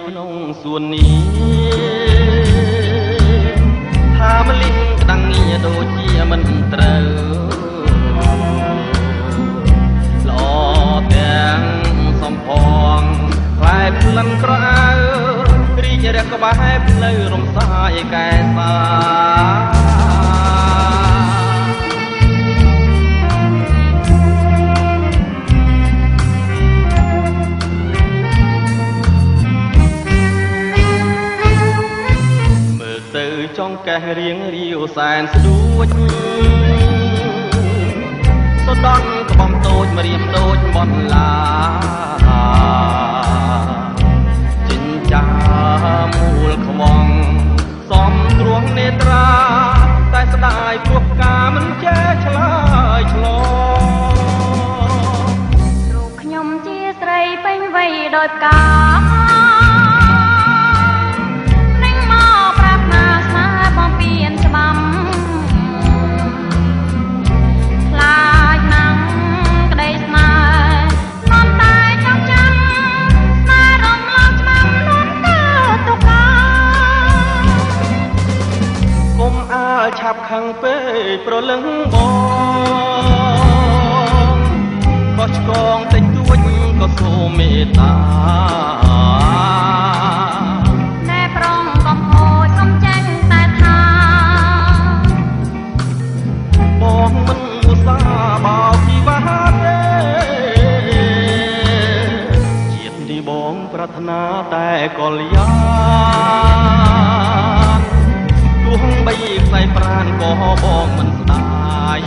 ក្នុងសួននេះថាមលិះក្តាំងងារដូចជាមិនត្រូវល្អទាំងសំផងផ្លែផ្លិនក្រអៅរីករះក្បែរផ្លូវរំសាយកែសាចង់កេះរៀងរាវសែនស្ដួចសដន់ក្បំតូចមករៀមដូចបនឡាចិញ្ចាមូលខ្វងសំទ្រង់នេត្រាតែស្ដាយព្រោះផ្កាមិនចេះឆ្លើយឆ្លងរូបខ្ញុំជាស្រីពេញវ័យដោយផ្កាឆាប់ខឹងពេកប្រលឹងបងក៏ឆ្កងតិចតួចក៏សូមមេត្តាណែប្រងកំហូចសុំចេញតែថាបងមិនឧស្សាហ៍បោកជីវ៉ាទេជាតិនេះបងប្រាថ្នាតែកល្យាទោះបីខ្សែប្រានក៏បងមិនស្ដាយ